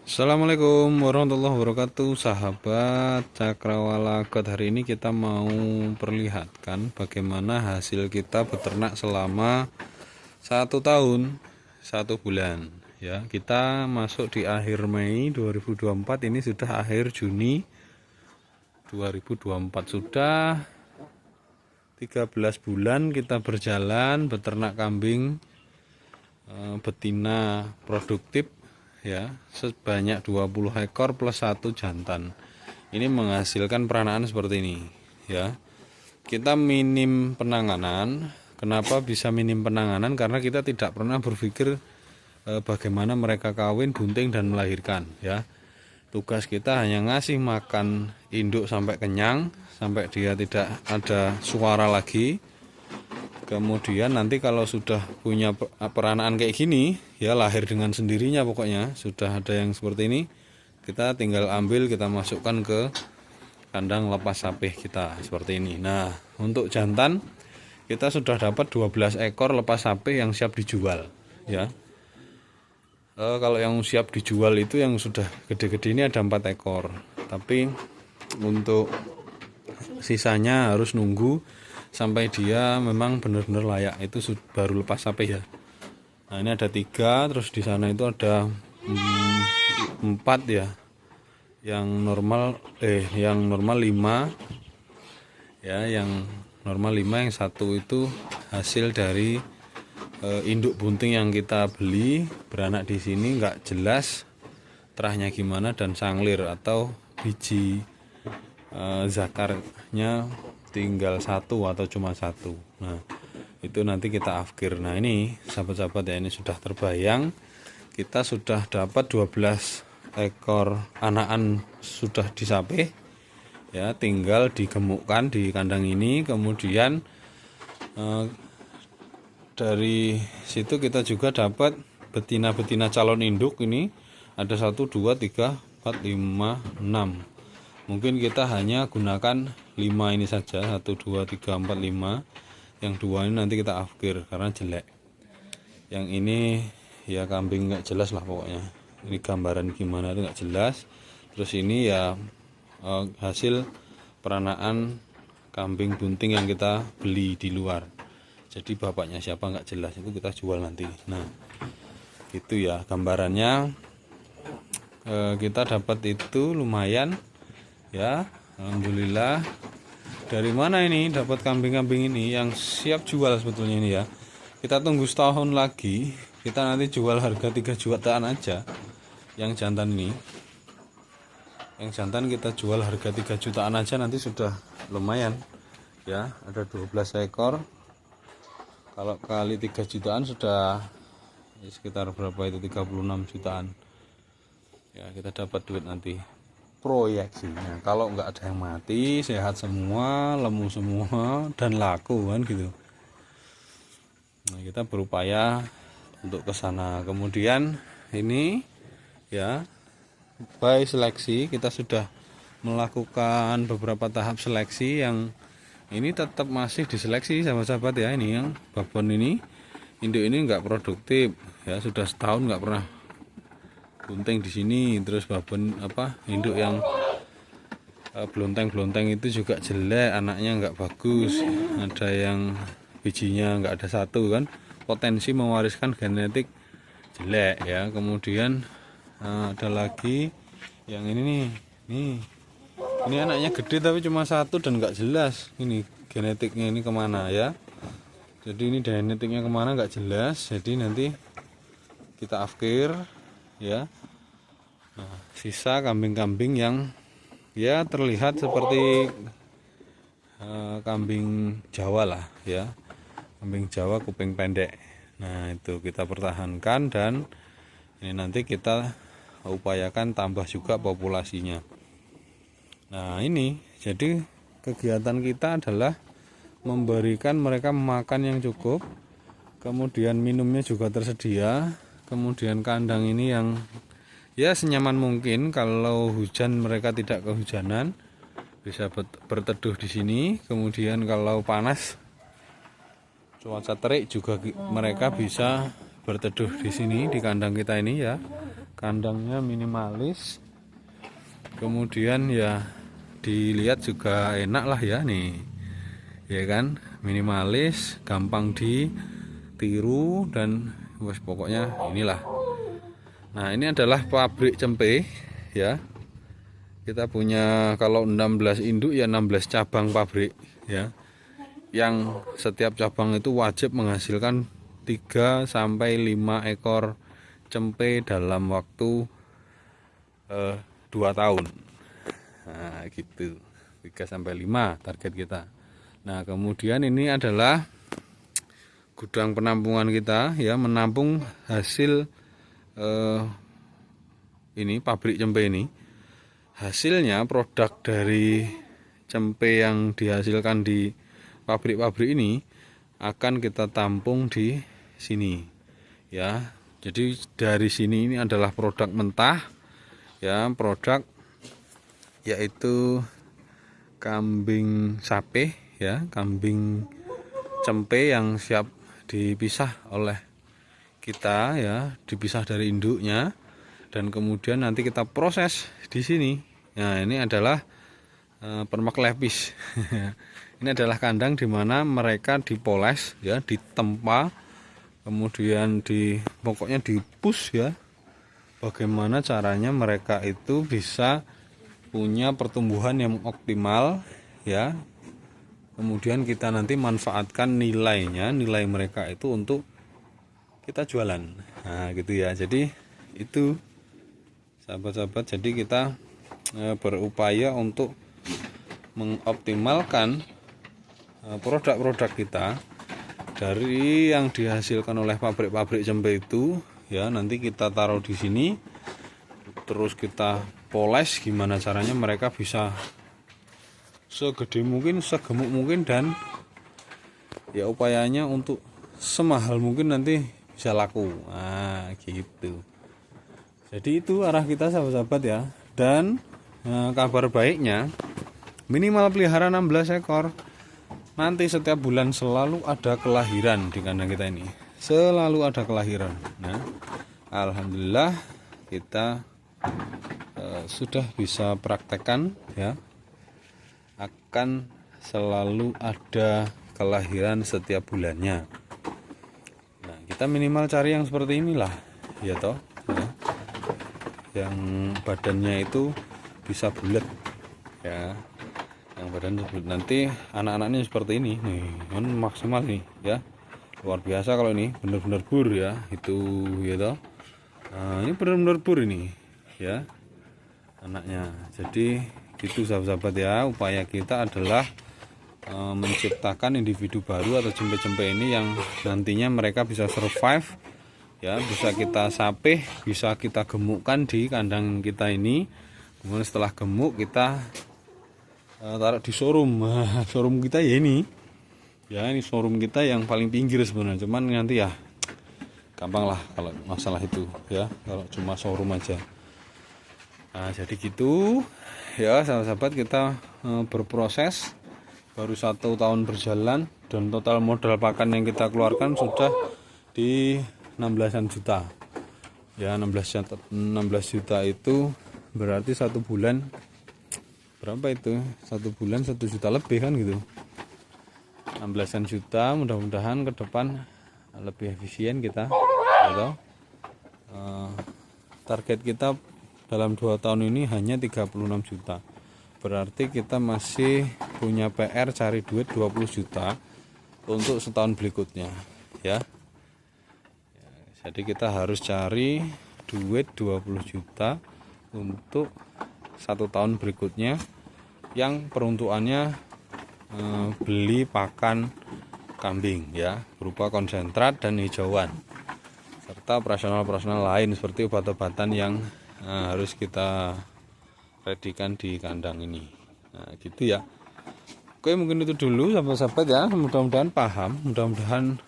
Assalamualaikum warahmatullahi wabarakatuh, sahabat Cakrawala God. Hari ini kita mau perlihatkan bagaimana hasil kita beternak selama 1 tahun 1 bulan. Ya, kita masuk di akhir Mei 2024, ini sudah akhir Juni 2024, sudah 13 bulan kita berjalan beternak kambing betina produktif, ya, sebanyak 20 ekor plus 1 jantan. Ini menghasilkan peranaan seperti ini, ya. Kita minim penanganan. Kenapa bisa minim penanganan? Karena kita tidak pernah berpikir bagaimana mereka kawin, bunting dan melahirkan, ya. Tugas kita hanya ngasih makan induk sampai kenyang, sampai dia tidak ada suara lagi. Kemudian nanti kalau sudah punya peranaan kayak gini, ya lahir dengan sendirinya, pokoknya sudah ada yang seperti ini, kita tinggal ambil, kita masukkan ke kandang lepas sapih kita seperti ini. Nah, untuk jantan kita sudah dapat 12 ekor lepas sapih yang siap dijual, ya. Kalau yang siap dijual itu yang sudah gede-gede ini ada 4 ekor, tapi untuk sisanya harus nunggu sampai dia memang benar-benar layak, itu baru lepas sapih, ya. Nah, ini ada 3, terus di sana itu ada 4, ya. Yang normal 5, ya, yang normal 5, yang 1 itu hasil dari induk bunting yang kita beli beranak di sini, nggak jelas terahnya gimana dan sanglir atau biji zakarnya tinggal 1 atau cuma 1. Nah, itu nanti kita afkir. Nah, ini sahabat-sahabat, ya, ini sudah terbayang, kita sudah dapat 12 ekor anakan sudah disapih, ya, tinggal digemukkan di kandang ini. Kemudian dari situ kita juga dapat betina-betina calon induk. Ini ada 1, 2, 3, 4, 5, 6. Mungkin kita hanya gunakan 5 ini saja, 1, 2, 3, 4, 5. Yang 2 ini nanti kita afkir karena jelek. Yang ini ya kambing nggak jelas lah pokoknya. Ini gambaran gimana itu nggak jelas. Terus ini ya hasil peranaan kambing bunting yang kita beli di luar. Jadi bapaknya siapa nggak jelas, itu kita jual nanti. Nah, gitu ya gambarannya. Kita dapat itu lumayan, ya, alhamdulillah. Dari mana ini dapat kambing-kambing ini yang siap jual sebetulnya ini, ya. Kita tunggu setahun lagi, kita nanti jual harga 3 jutaan aja yang jantan ini. Yang jantan kita jual harga 3 jutaan aja, nanti sudah lumayan, ya. Ada 12 ekor, kalau kali 3 jutaan sudah sekitar berapa itu, 36 jutaan, ya. Kita dapat duit nanti proyeksinya kalau nggak ada yang mati, sehat semua, lemu semua, dan laku kan gitu. Nah, kita berupaya untuk ke sana. Kemudian ini, ya, by seleksi kita sudah melakukan beberapa tahap seleksi. Yang ini tetap masih diseleksi sahabat-sahabat, ya. Ini yang babon ini, induk ini nggak produktif, ya, sudah setahun nggak pernah bunting di sini. Terus babon induk yang blonteng itu juga jelek, anaknya nggak bagus, ada yang bijinya nggak ada 1 kan, potensi mewariskan genetik jelek, ya. Kemudian ada lagi yang ini nih, ini anaknya gede tapi cuma 1 dan nggak jelas ini genetiknya ini kemana, ya. Jadi ini genetiknya kemana nggak jelas, jadi nanti kita afkir, ya. Nah, sisa kambing-kambing yang ya terlihat seperti kambing Jawa lah, ya, kambing Jawa kuping pendek. Nah, itu kita pertahankan, dan ini nanti kita upayakan tambah juga populasinya. Nah, ini jadi kegiatan kita adalah memberikan mereka makan yang cukup, kemudian minumnya juga tersedia, kemudian kandang ini yang ya senyaman mungkin. Kalau hujan mereka tidak kehujanan, bisa berteduh di sini. Kemudian kalau panas, cuaca terik juga mereka bisa berteduh di sini di kandang kita ini, ya. kandangnya minimalis, kemudian ya dilihat juga enak lah ya nih, ya kan, minimalis, gampang ditiru, dan wes pokoknya inilah. Nah, ini adalah pabrik cempe ya. Kita punya kalau 16 induk ya 16 cabang pabrik ya. Yang setiap cabang itu wajib menghasilkan 3 sampai 5 ekor cempe dalam waktu 2 tahun. Nah, gitu. 3 sampai 5 target kita. Nah, kemudian ini adalah gudang penampungan kita ya, menampung hasil ini pabrik cempe ini. Hasilnya produk dari cempe yang dihasilkan di pabrik-pabrik ini akan kita tampung di sini ya. Jadi dari sini ini adalah produk mentah ya, produk yaitu kambing sapi ya, kambing cempe yang siap dipisah oleh kita ya, dipisah dari induknya, dan kemudian nanti kita proses di sini. Nah, ini adalah permak lepis. Ini adalah kandang di mana mereka dipoles ya, ditempa, kemudian pokoknya dipus ya. Bagaimana caranya mereka itu bisa punya pertumbuhan yang optimal ya. Kemudian kita nanti manfaatkan nilai mereka itu untuk kita jualan. Nah, gitu ya. Jadi itu sahabat-sahabat, jadi kita berupaya untuk mengoptimalkan produk-produk kita dari yang dihasilkan oleh pabrik-pabrik cempe itu ya. Nanti kita taruh di sini, terus kita poles gimana caranya mereka bisa segede mungkin, segemuk mungkin, dan ya upayanya untuk semahal mungkin nanti bisa laku. Nah, gitu. Jadi itu arah kita sahabat-sahabat ya. Dan kabar baiknya, minimal pelihara 16 ekor. Nanti setiap bulan selalu ada kelahiran di kandang kita ini. Selalu ada kelahiran. Nah, alhamdulillah kita sudah bisa praktekkan ya. Akan selalu ada kelahiran setiap bulannya. Nah, kita minimal cari yang seperti inilah ya toh ya. Yang badannya itu bisa bulat ya, yang badan bulat. Nanti anak-anaknya seperti ini nih, kan maksimal nih ya, luar biasa kalau ini benar-benar bur ya itu ya toh. Nah, ini benar-benar bur ini ya anaknya. Jadi gitu sahabat-sahabat ya, upaya kita adalah menciptakan individu baru atau cempe-cempe ini yang nantinya mereka bisa survive ya, bisa kita sapih, bisa kita gemukkan di kandang kita ini. Kemudian setelah gemuk kita taruh di showroom. Showroom kita ya ini ya, ini showroom kita yang paling pinggir sebenarnya, cuman nanti ya gampang lah kalau masalah itu ya, kalau cuma showroom aja. Nah, jadi gitu ya sahabat-sahabat, kita berproses baru 1 tahun berjalan, dan total modal pakan yang kita keluarkan sudah di 16-an juta ya. 16 juta itu berarti 1 bulan berapa itu, 1 bulan 1 juta lebih kan gitu. 16-an juta, mudah-mudahan ke depan lebih efisien kita gitu. Target kita dalam 2 tahun ini hanya 36 juta, berarti kita masih punya PR cari duit 20 juta untuk setahun berikutnya ya. Jadi kita harus cari duit 20 juta untuk 1 tahun berikutnya, yang peruntukannya beli pakan kambing ya, berupa konsentrat dan hijauan, serta operasional lain seperti obat-obatan yang harus kita redikan di kandang ini. Nah, gitu ya. Oke, mungkin itu dulu sahabat-sahabat ya, mudah-mudahan paham, mudah-mudahan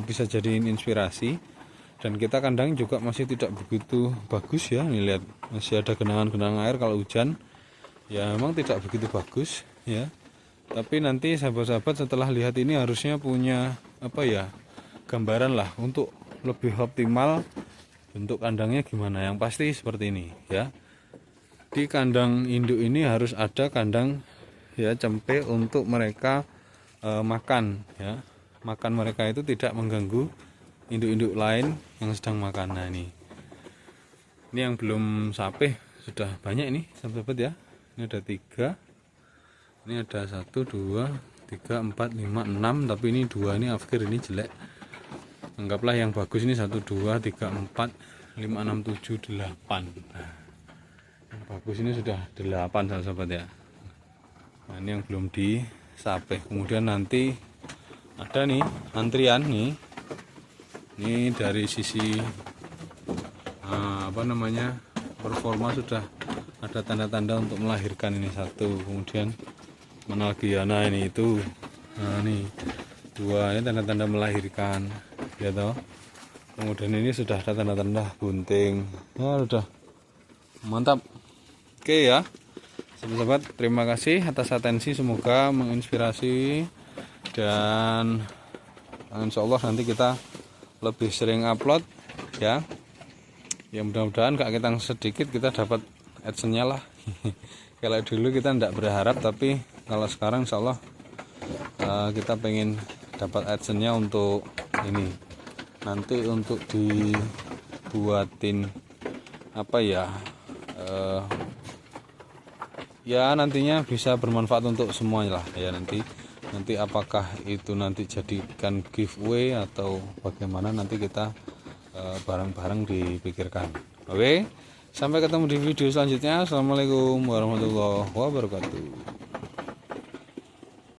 bisa jadiin inspirasi. Dan kita kandang juga masih tidak begitu bagus ya, nih lihat masih ada genangan-genangan air kalau hujan ya, memang tidak begitu bagus ya. Tapi nanti sahabat-sahabat setelah lihat ini harusnya punya apa ya, gambaran lah untuk lebih optimal bentuk kandangnya gimana. Yang pasti seperti ini ya. Di kandang induk ini harus ada kandang ya cempe untuk mereka makan ya. Makan mereka itu tidak mengganggu induk-induk lain yang sedang makan. Nah ini yang belum sapeh sudah banyak ini sahabat ya. Ini ada 3, ini ada 1, 2, 3, 4, 5, 6, tapi ini 2 ini afkir, ini jelek. Anggaplah yang bagus ini 1, 2, 3, 4, 5, 6, 7, 8. Nah, yang bagus ini sudah 8 sahabat ya. Nah ini yang belum disapeh. Kemudian nanti ada nih antrian nih. Ini dari sisi performa sudah ada tanda-tanda untuk melahirkan. Ini 1, kemudian Menalgiana ini itu. Nah ini 2, ini tanda-tanda melahirkan ya toh. Kemudian ini sudah ada tanda-tanda bunting. Nah sudah mantap. Oke ya sahabat, terima kasih atas atensi, semoga menginspirasi, dan insya Allah nanti kita lebih sering upload ya. Ya mudah-mudahan kak kita sedikit kita dapat adsense-nya lah. Kalau dulu kita tidak berharap, tapi kalau sekarang insya Allah kita pengen dapat adsense-nya untuk ini. Nanti untuk dibuatin apa ya, ya nantinya bisa bermanfaat untuk semuanya lah ya. Nanti apakah itu nanti jadikan giveaway atau bagaimana, nanti kita bareng-bareng dipikirkan. Oke, sampai ketemu di video selanjutnya. Assalamualaikum warahmatullahi wabarakatuh.